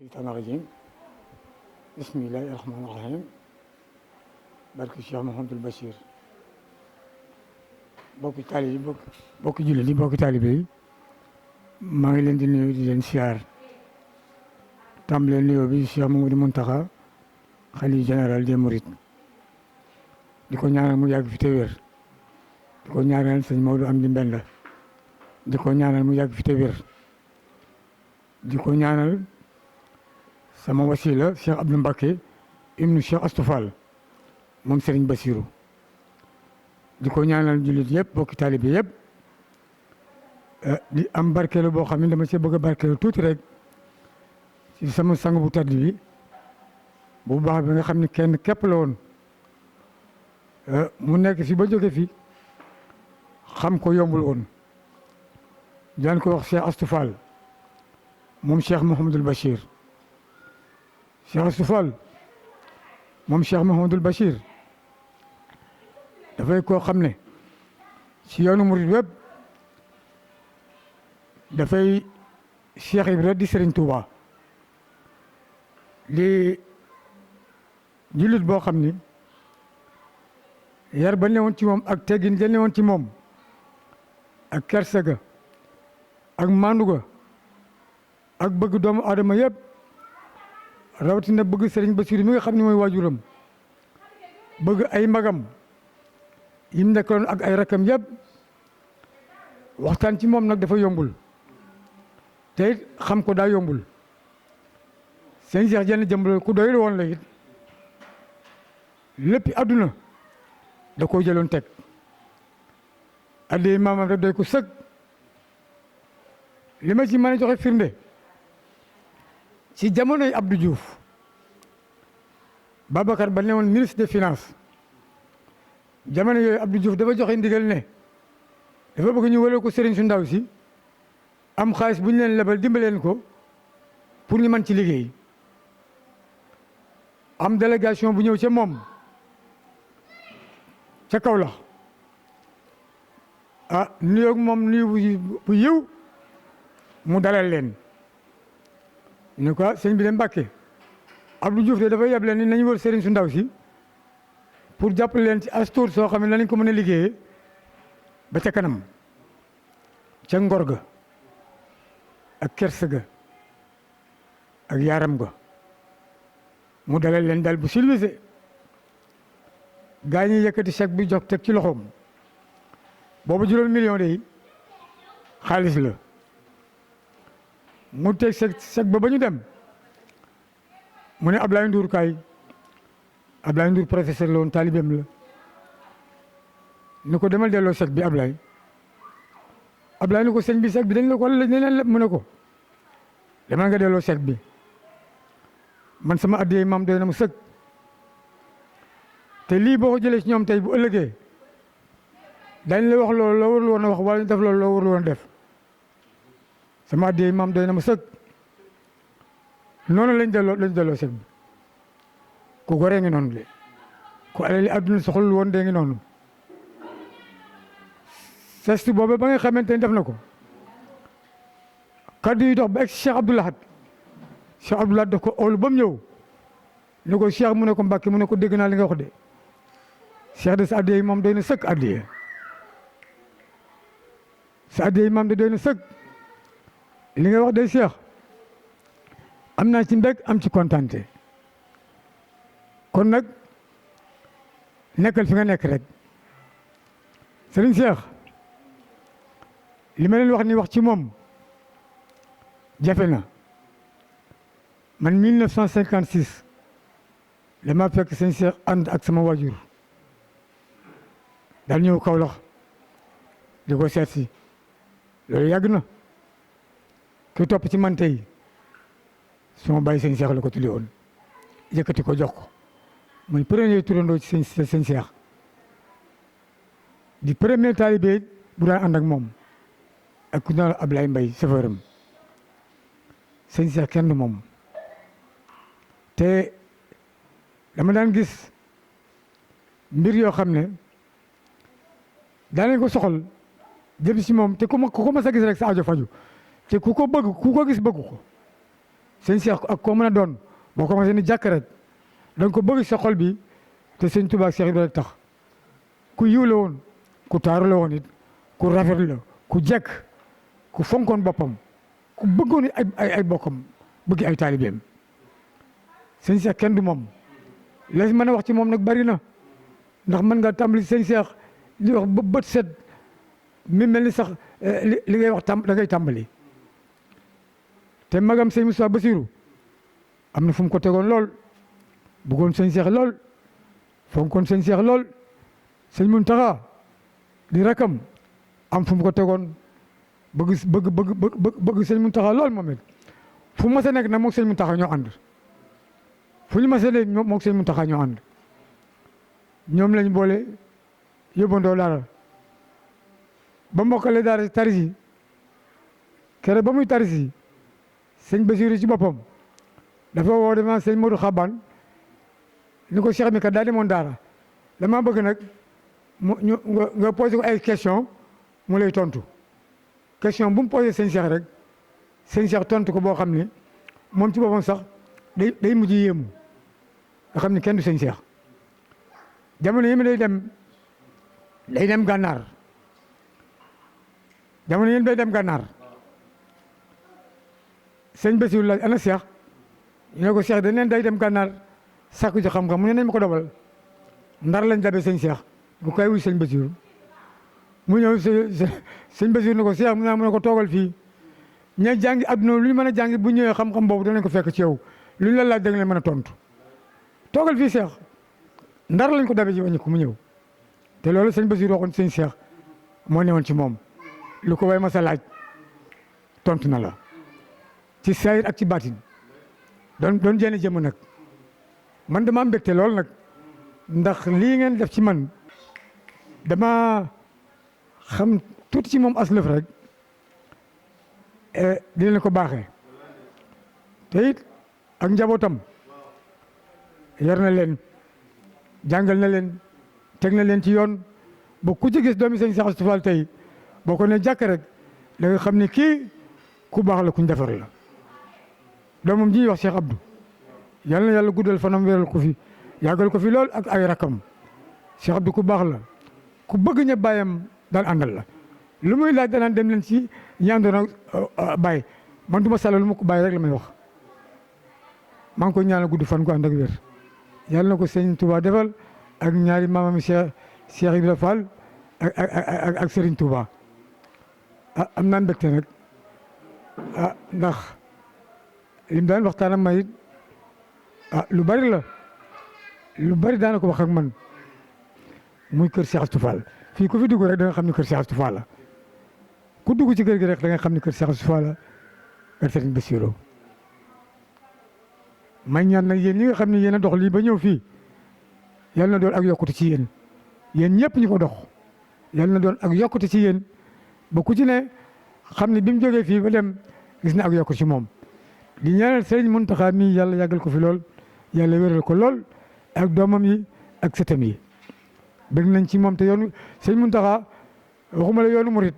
الشيطان الرجيم بسم الله الرحمن الرحيم barke Cheikh Mouhamadul Bachir bokki taalibe yi bokki jullit yi bokki taalibe yi maa ngi leen di nuyu di leen siyaar tàmbalee nuyoo bi Cheikh Mamadou Mountakha xalifa général des Mourides di ko ñaanal mu yàgg fi te wér di ko ñaanal sëñ Maodo Amdi Mbenda di ko ñaanal mu yàgg fi te wér di ko ñaanal sama wasila Cheikh Abdou Mbacké ibnu Cheikh Astou Fall moom Serigne Bassirou di ko ñaanal jullit yëpp bokki taalibe yëpp di am barkeelu boo xam ne dama ci bëgg a barkeelu tuuti rek ci sama sang bu tedd bi bu baax bi nga xam ne kenn képp la woon mu nekk fi ba jóge fi xam ko yombul woon daan ko wax Cheikh Astou Fall moom Cheikh Mouhamadul Bachir Cheikh Astou Fall moom Cheikh Mouhamadul Bachir dafay koo xam ne ci yoonu murid wépp dafay Cheikh Ibra di Serigne Touba li jullit boo xam ni yar ba newoon ci moom ak teggin ja newoon ci moom ak kersa ga ak maandu ga ak bëgg doomu aadama yëpp rawatina bëgg Serigne Bassirou mi nga xam ne mooy waajuram bëgg ay magam yim nekkoon ak ay rakam yëpp waxtaan ci moom nag dafa yombul te it xam ko daa yombul sëñ Cheikh Jenn Jëmb ku doyul woon la it lépp àdduna da koo jëloon teg addee maamam rek doy ko sëg li ma ci mën a joxe firnde ci jamonoy Abdou Diouf Babacar Ba ne woon ministre des finances jamono yooyu Abdou Diouf dafa joxe ndigal ne dafa bëgg ñu wëloo ko sëriñ su ndaw si am xaalis bu ñu leen lebal dimbaleen ko pour ñu mën ci liggéey am délégation bu ñëw ca moom ca Kaolack nuyoog moom nuyu bu yiw mu dalal leen ne ko sëñ bi de Mbàkke Abdou Diouf de dafa yeb leen ni nañu wër sëriñ su ndaw si pour jàppale leen ci astour soo xam ne nañ ko mën a liggéeyee ba ca kanam ca ngor ga ak kersa ga ak yaaram ga mu dalal leen dal bu silvisé gaa ñi yëkkati chèque bi jox teg ci loxoom boobu juróomi million de xaalis la mu teg chèque ba ñu dem mu ne Ablaye Ndour kaay Ablaye Ndour professeur la woon taalibeem la ni ko demal delloo chèque bi Ablaye ni ko sëñ bi chèque bi dañ la ko wala dañ leen lépp mu ne ko demal nga delloo chèque bi man sama addiyee maam doy na mu sëg te lii boo ko jëlee ci ñoom tey bu ëllëgee dañ la wax loolu loo warul woon a wax wala ñu def loolu loo warul woon a def sama addiyee maam doy na mu sëg noonu lañ delloo chèque bi ku goree ngi noonu de ku alali àdduna soxlul woon dee ngi noonu geste boobu ba nga xamante ni def na ko kaddu yi dox ba egg Cheikh Abdou Lahad Cheikh Abdou Lahad daf ko oolu ba mu ñëw ne ko Cheikh mu ne ko Mbàkke mu ne ko dégg naa li nga wax de Cheikh de sa addiya yi moom doy na sëkk addiya sa addiya yi moom de doy na sëkk li nga wax de Cheikh am naa ci mbég am ci kontante kon nag nekkal fi nga nekk rek Serigne Cheikh li ma leen wax ni wax ci moom jafe na man 1956 dama fekk sëñ Cheikh ànd ak sama waajur daal ñëw Kaolack di ko seet si loolu yàgg na ki topp ci man tey suma bàyyi sëñ Cheikh la ko tudde woon yëkkati ko jox ko mooy premier turandoo ci sëñ Cheikh di premier taalibe bu daan ànd ak moom ak ku naan Ablaye Mbaye chauffeuram sëñ Cheikh kenn du moom te dama daan gis mbir yoo xam ne daanañ ko soxal jëm si moom te ku ko mas a gis rek sa aajo faju te ku ko bëgg ku ko gis bëgg ko sëñ Cheikh ak koo mën a doon boo commencé ni jàkk rek da nga ko bëgg sa xol bi te sëñ Tuubaa ak Cheikh Ibrahima rek tax ku yiw la woon ku taaru la woon it ku rafet la ku jekk ku fonkoon boppam ku bëggoon ay bokkam bëgg ay taalibeem sëñ Cheikh kenn du moom la mën a wax ci moom nag bari na ndax mën nga tàmbali sëñ Cheikh li wax ba bët set mi mel ni sax li ngay wax da ngay tàmbali te magam sëñ Moussa Bassirou am na fu mu ko tegoon lool bëggoon sëñ Cheikh lool fonkoon sëñ Cheikh lool sëñ Mountakha di rakam am fu mu ko tegoon bëgg sëñ Mountakha lool moom it fu mu mas a nekk nag moog sëñ Mountakha ñoo ànd fu ñu mas a nekk moog sëñ Mountakha ñoo ànd ñoom lañ boole yóbbandoo daara ba mokkale daara tarisi kere ba muy tarisi sëñ Bassirou ci boppam dafa woo dema sëñ Modou Xaban ni ko Cheikh mi kat daa demoon daara dama bëgg nag nga posé ko ay question mu lay tontu question bu mu posé sëñ Cheikh rek sëñ Cheikh tontu ko boo xam ne moom ci boppam sax day mujj yéemu nga xam ne kenn du sëñ Cheikh jamono yi day dem gànnaar jamono yi day dem gànnaar sëñ Bassirou laaj ana Cheikh ñu ne ko Cheikh dañ leen day dem gànnaar sàkku ci xam-xam mu ne nañ ma ko dobal ndar lañ dabe sëñ Cheikh bu koy wuy sëñ Bassirou mu ñëw sëñ Bassirou ne ko Cheikh mu ne ko toogal fii ña jàngi adduna lu ñu mën a jàngi bu ñëwee xam-xam boobu danañ ko fekk ci yow lu ñu la laaj da nga leen mën a tontu toogal fii Cheikh ndar lañ ko dabe ji wàññi ko mu ñëw te loolu sëñ Bassirou waxoon sëñ Cheikh moo newoon ci moom lu ko way ma sa laaj tontu na la ci saayir ak ci baatin doon jéem a jëm nag man dama am mbégte lool nag ndax lii ngeen def ci man dama xam tuuti ci moom aslëf rek di leen ko baaxee te it ak njabootam yar na leen jàngal na leen teg na leen ci yoon ba ku ci gis doomi sëñ Cheikh Astou Fall tey boo ko ne jàkk rek da nga xam ne kii ku baax la kuñ defar la doomam ji ñuy wax Cheikh Abdou yal na yàlla guddal fanam wéral ko fi yàggal ko fi lool ak ay rakam Cheikh Abdou ku baax la ku bëgg ña bàyyam daan àndal la lu muy laaj danaan dem leen ci ñi àndoon ak bàyyi man du ma sàlla lu ma ko bàyyi rek la may wax maa ngi koy ñaanal gudd fan ko ànd ak wér yàlla na ko sëñ Touba defal ak ñaari maamam Cheikh Ibrahima Fall ak Serigne Touba am naa mbégte nag ndax lim daan waxtaan ak ma it lu bari la lu bari daana ko wax ak man muy kër Cheikh Astou Fall fii ku fi dugg rek da nga xam ne kër Cheikh Astou Fall la ku dugg ci kër gi rek da nga xam ne kër Cheikh Astou Fall la kër Serigne Bassirou may ñaan nag yéen ñi nga xam ne yéen a dox lii ba ñëw fii yal na doon ak yokkute ci yéen yéen ñëpp ñu ko dox yal na doon ak yokkute ci yéen ba ku ci ne xam ne bi mu jógee fii ba dem gis na ak yokkute ci moom di ñaanal Serigne Mountakha mii yàlla yàggal ko fi lool yàlla wéral ko lool ak doomam yi ak sëtam yi bëgg nañ ci moom te yoonu Serigne Mountakha waxuma la yoonu murit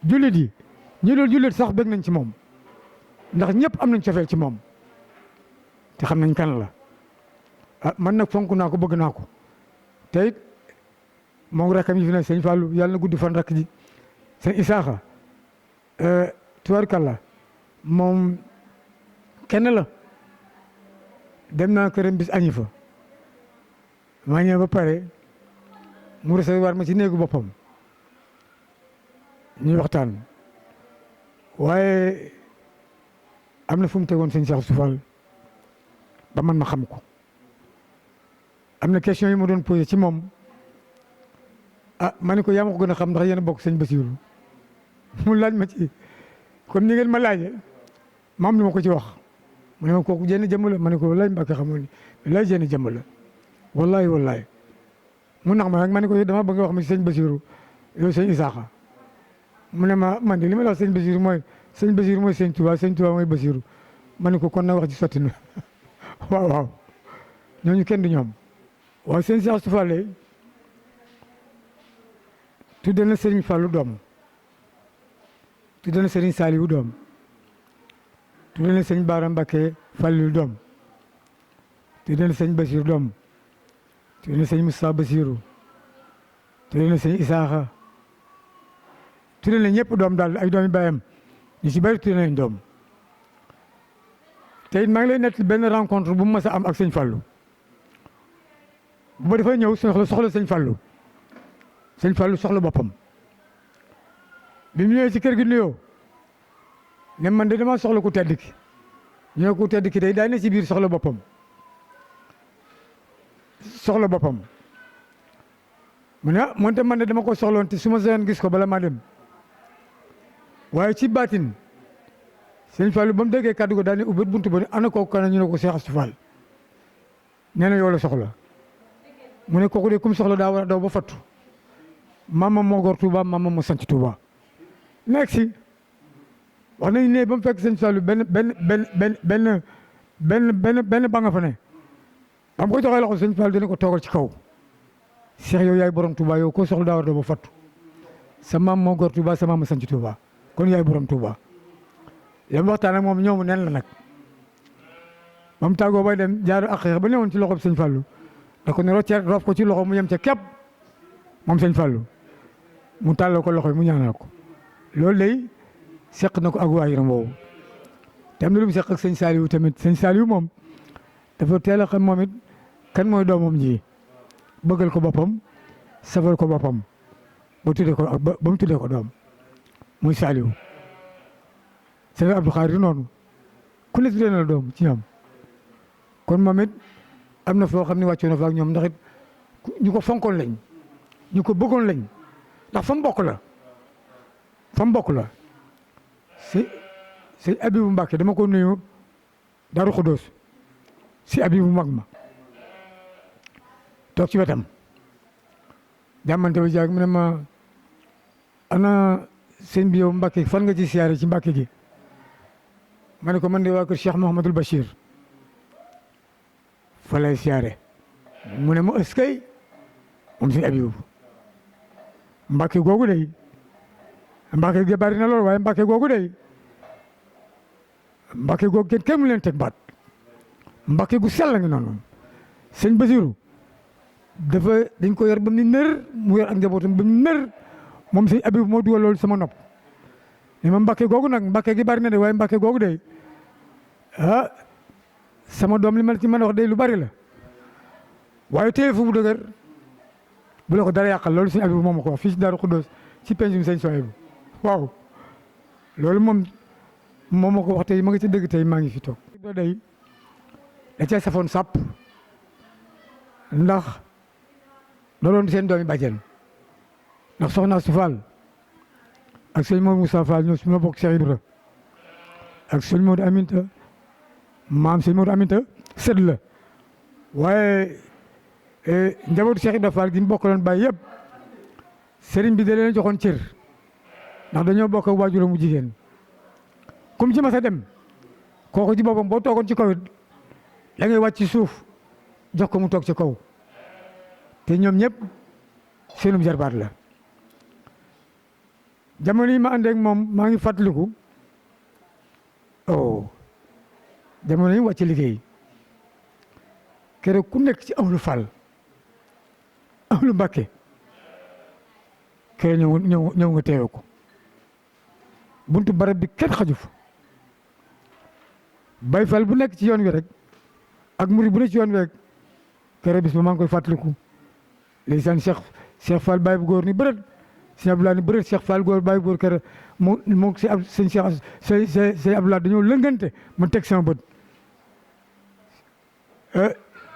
jullit yi ñi doon jullit sax bëgg nañ ci moom ndax ñëpp am nañ cofeel ci moom te xam nañ kan la man nag fonk naa ko bëgg naa ko te it moom rakkam yi fi ne sëñ Fallou yàlla na guddi fan rakk ji sëñ Isaaxa tubaarkàlla moom kenn la dem naa këram bis añi fa maa ñëw ba pare mu recevoir ma ci néegu boppam ñuy waxtaan waaye am na fu mu tegoon sëñ Cheikh Astou Fall ba man ma xam ko am na question yi ma doon posé ci moom ma ne ko yaa ma ko gën a xam ndax yéen a bokk sëñ Bassirou mu laaj ma ci comme ni ngeen ma laajee ma am lu ma ko ci wax mu ne ma kooku jenn jëmm la ma ne ko wallaay Mbàkke xamoon ni lay jenn jëmm la wallaay mu nax ma rek ma ne ko dama bëgg nga wax ma ci sëñ Bassirou yow sëñ Isaaxa mu ne ma man de li ma la wax sëñ Bassirou mooy sëñ Touba mooy Bassirou ma ne ko kon na wax ci sotti na waaw ñooñu kenn du ñoom waaw sëñ Cheikh Astou Fall tudde na Serigne Fallou doom tudde na Serigne Saliou doom tudde na sëñ Baara Mbacke Fallil doom tudde na sëñ Basir doom tudde na sëñ Moustapha Basiru tudde na sëñ Isaaxa tudde na ñëpp doom daal ay doomi baayam ñu ci bari tudde nañ doom te it maa ngi lay nettali benn rencontre bu mu mës a am ak sëñ Fallou bu ma dafay ñëw soxla sëñ Fallou soxla boppam bi mu ñëwee ci kër gi nuyoo ne man de dama soxla ku tedd ki ñu ne ku tedd ki day ne ci biir soxla boppam mu ne moonte man de dama ko soxloon te su ma seen gis ko bala maa dem waaye ci baatin sëñ Fallou ba mu déggee kàddu go daal ne ubbi buntu ba ne ana kooku kana ñu ne ko Cheikh Astou Fall nee na yow la soxla mu ne kooku de kum soxla daa war a daw ba fattu maama moo gor Touba maama moo sant Touba nekk si wax nañu ne ba mu fekk sëñ Fallou benn ba nga fa ne ba mu ko joxee loxo sëñ Fallou dina ko toogal ci kaw Cheikh yow yaay borom Touba yow koo soxla daa war a daw ba fattu sa maam moo gor Touba sa maama sant Touba kon yaay borom Touba yam waxtaan ak moom ñoom nen la nag ba mu tàggoo bay dem jaaru ak ba newoon ci loxoom sëñ Fallou da ko ne roof ko ci loxo mu yem ca képp moom sëñ Fallou mu tàllal ko loxo yi mu ñaanal ko loolu day seq na ko ak waajuram woowu te am na lu mu seq ak sëñ Saliou tamit sëñ Saliou moom dafa teel a xam moom it kan mooy doomam ji bëggal ko boppam safal ko boppam ba mu tuddee ko doom muy Saliou sëñ Abdou Khadir noonu ku ne tuddee na la doom ci ñoom kon moom it am na foo xam ne wàccoo na fa ak ñoom ndax it ñu ko fonkoon lañ ñu ko bëggoon lañ ndax fa mu bokk la si Abibu Mbàkke dama ko nuyu Daaru Xudoos si Abibu mag ma toog ci wetam jàmmante ba jaag mu ne ma ana sëñ bi yow Mbàkke fan nga ci siyaare ci Mbàkke gi ma ne ko man de waa kër Cheikh Mouhamadul Bachir fa lay siyaare mu ne ma ëskay moom sëñ Abibu Mbàkke googu day Mbàkke gi bari na lool waaye Mbàkke googu day Mbàkke googu kenn mu leen teg baat Mbàkke gu sell ngi noonu sëñ Basiru dañ ko yor ba mu nër mu yor ak njabootam ba mu nër moom sëñ Abibu moo dugal loolu sama nopp ne ma Mbàkke googu nag Mbàkke gi bari na de waaye Mbàkke googu day sama doom li ma ci mën a wax day lu bari la waaye téye fu mu dëgër bu la ko dara yàqal loolu sëñ Abibu moom ma ko wax fii ci Daaru Xuddoos ci pencum sëñ Sohaybu waaw loolu moom ma ko wax tey ma nga ci dëgg tey maa ngi fi toog day da cee safoon sàpp ndax da doon seen doomi bàjjen ndax soxna Astou Fall ak sëñ Modou Moussa Fall ñoo ma bokk Cheikh Ibra ak sëñ Modou Aminta maam sëñ Modou Aminta sët la waaye njabootu Cheikh Ibra Fall gi ñu bokkaloon bàyyi yëpp sëriñ bi da leen joxoon cër ndax dañoo bokk ak waajuram mu jigéen comme ci mas a dem kooku ci boppam boo toogoon ci kaw it da ngay wàcc ci suuf jox ko mu toog ci kaw te ñoom ñëpp seenum jarbaat la jamono yi ma ànd ak moom maa ngi fàttaliku jamono yi wàcc liggéey keroog ku nekk ci ahlu Fall ahlu Mbàkke keroog ñëw nga teewe ko buntu barab bi kenn xaju fa Baay Fall bu nekk ci yoon wi rek ak murid bu nekk ci yoon wi rek keroog bis ba maa ngi koy fàttaliku ndeysaan Cheikh Fall Baye bu góor ni bërët sëñ Abdoulaye ni bërët Cheikh Fall góor Baye bu góor keroog moo si ab sëñ Cheikh Abdoulaye dañoo lëngante ma teg sama bët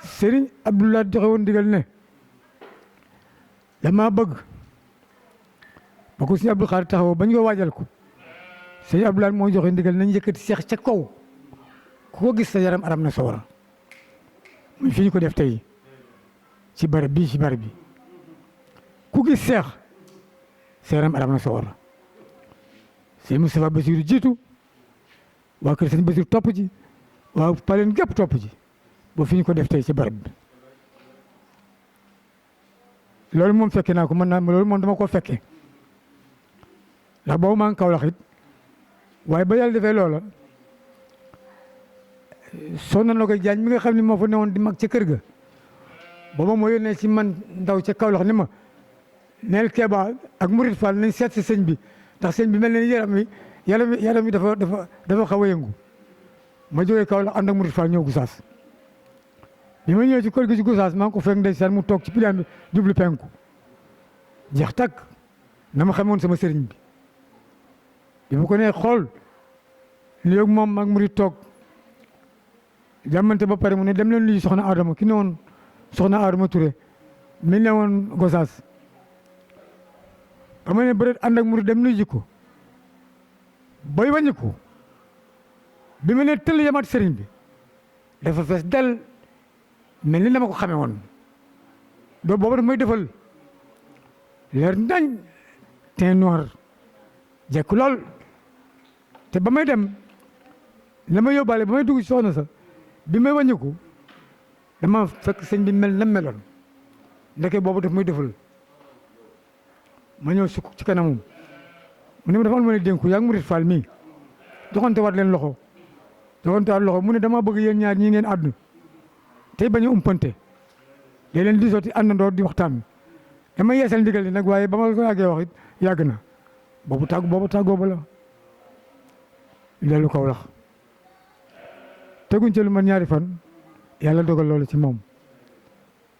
Serigne Abdoulaye joxe woon digal ne dama bëgg ba ko sëñ Abdou Khadre taxawoo bañ ko waajal ko sëñ Abdoulaye moo joxe ndigal nañ yëkkati seex ca kaw ku ko gis sa yaram aram na sawara muy fi ñu ko def tey ci barab bi ku gis seex sa yaram aram na sawara sëñ Moustapha Bassirou jiitu waa kër sëñ Bassirou topp ci waa paleen gépp topp ci ba fi ñu ko def tey ci barab bi loolu moom fekke naa ko mën naa loolu moom dama ko fekke ndax boobu maa ngi Kawlax it waaye ba yàlla defee loola Soxna na koy Jaañ mi nga xam ne moo fa newoon di mag ca kër ga booba moo yónnee ci man ndaw ca Kaolack ni ma neel Kéba ak Murit Fall nañ seet si sëñ bi ndax sëñ bi mel na ni yaram mi dafa xaw a yëngu ma jógee Kaolack ànd ak Murit Fall ñëw Gossas bi ma ñëwee ci kër gi ci Gossas maa ngi ko fekk ndeysaan mu toog ci pilaan bi jublu penku jeex tàkk na ma xamoon sama sëriñ bi ma ko nee xool li yoog moom ak Murit toog jàmmante ba pare mu ne dem leen luy soxna Adama ki ne woon soxna Adama Touré mi ne woon Gossas ba ma ne bëreet ànd ak Murit dem nuyu ji ko booy wàññi ko bi ma ne tëll yamaat sëriñ bi dafa fees del mel ni dama ko xamee woon doo booba daf may defal leer nañ teint noir jekk lool te ba may dem la ma yóbbaale ba may dugg ci soxna sa bi may wàññiku dama fekk sëñ bi mel na meloon ndeke boobu daf may defal ma ñëw sukk ci kanamum mu ne ma dafa am lu ma ne dénku yaa ngi Murit Fall mii joxante waat leen loxo mu ne dama bëgg yéen ñaar ñi ngeen àdduna tey bañ a umpante day leen di sotti àndandoo di waxtaan dama yeesal ndigal li nag waaye ba ma ko yàggee wax it yàgg na boobu tàggoo ba la dellu Kaolack teguñ ci lu man ñaari fan yàlla dogal loolu ci moom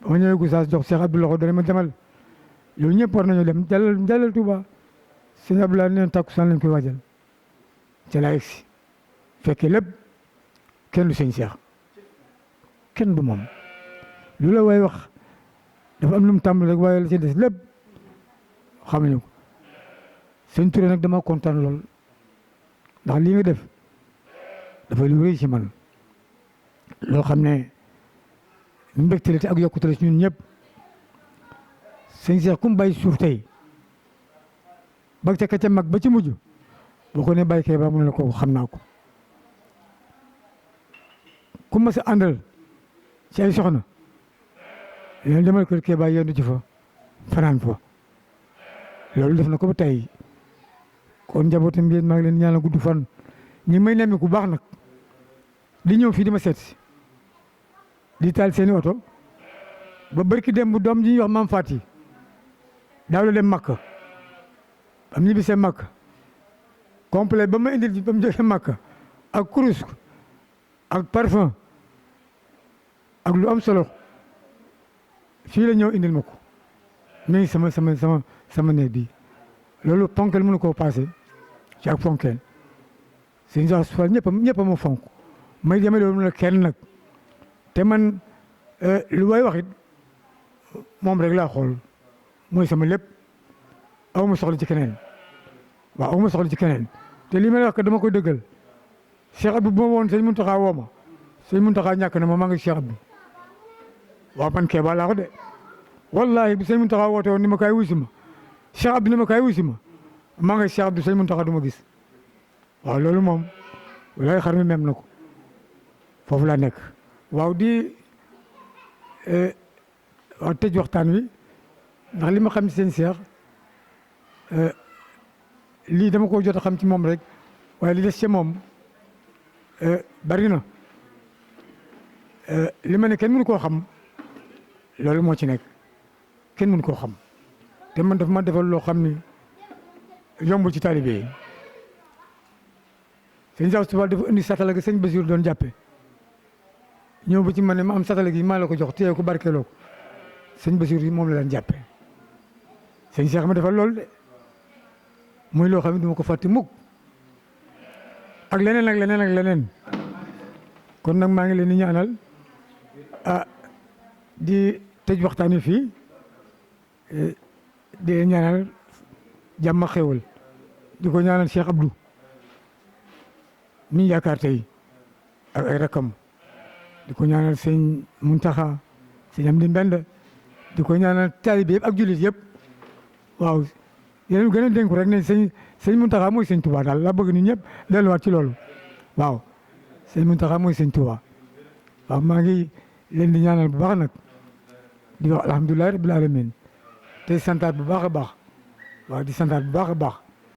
ba ma ñëwee Gossas jox Cheikh Abdou loxo dana ma demal loolu ñëpp war nañu dem jàllal Touba sëñ Abdoulaye neen takkusaan lañ koy waajal ca laa egsi fekkee lépp kenn du sëñ Cheikh kenn du moom lu la way wax dafa am lu mu tàmbali rek waaye la ci des lépp xamuñu ko sëñ Touré nag dama kontaan lool ndax lii nga def dafa lu rëy ci man loo xam ne mbégte la te ak yokkute la ci ñun ñëpp sëñ Cheikh ku mu bàyyi suuf tey ba ca ka ca mag ba ci mujj boo ko ne bàyyi kee ba mu ne la ko xam naa ko ku ma sa àndal ci ay soxna leen demal kër kee ba yendu ci fa fanaan fa loolu def na ko ba tey kon njabootam bi maa ngi leen ñaanal gudd fan ñi may nemmi ku baax nag di ñëw fii di ma seet si di taal seeni oto ba barki dem bu doom ji ñuy wax maam Fati daaw la dem Makka am ñibbi see Makka complet ba ma indil ba mu jógee Makka ak kurus ak parfum ak lu am solo fii la ñëw indil ma ko mi ngi sama néeg bi loolu ponkel mënu koo passé ci ak fonkel sëñ Cheikh Fall ñëpp a ma fonk may demee loolu la kenn nag te man lu way wax it moom rek laa xool mooy sama lépp aw ma soxla ci keneen waaw aw ma soxla ci keneen te li may wax dama koy dëggal Cheikh Abdou bu ma woon sëñ Mountakha woo ma sëñ Mountakha ñàkk na ma maa ngi Cheikh Abdou waaw man Kéba laa ko de wallahi bu sëñ Mountakha woote woon ni ma kaay wusi ma Cheikh Abdou ni ma kaay wusi ma maa ngi Cheikh Abdou sëñ Mountakha du ma gis waaw loolu moom walaay xar mi mem na ko foofu laa nekk waaw di waaw tëj waxtaan wi ndax li ma xam ci seen Cheikh lii dama ko jot a xam ci moom rek waaye li des ci moom bari na li ma ne kenn mënu koo xam loolu moo ci nekk kenn mënu koo xam te man daf ma defal loo xam ni yombul ci taalibe yi sëñ Cheikh Fall dafa indi satala gi sëñ Basiir doon jàppe ñëw ba ci man ne ma am satala gi maa la ko jox téye ko barkeeloo ko sëñ Basiir yi moom la daan jàppe sëñ Cheikh ma defal loolu de muy loo xam ne du ma ko fàtte mukk ak leneen ak leneen ak leneen kon nag maa ngi leen di ñaanal di tëj waxtaan wi fii di ñaanal jàmm ak xéwal di ko ñaanal Cheikh Abdou mi yaakaar tey ak ay rakam di ko ñaanal sëñ Muntaxa sëñ Amdi Mbend di ko ñaanal taalibe yëpp ak jullit yëpp waaw yéen gën a dénku rek ne sëñ Muntaxa mooy sëñ Touba daal la bëgg ni ñëpp delluwaat ci loolu waaw sëñ Muntaxa mooy sëñ Touba waaw maa ngi leen di ñaanal bu baax nag di wax alhamdulilah rabbil alamin te santaat bu baax a baax waaw di santaat bu baax a baax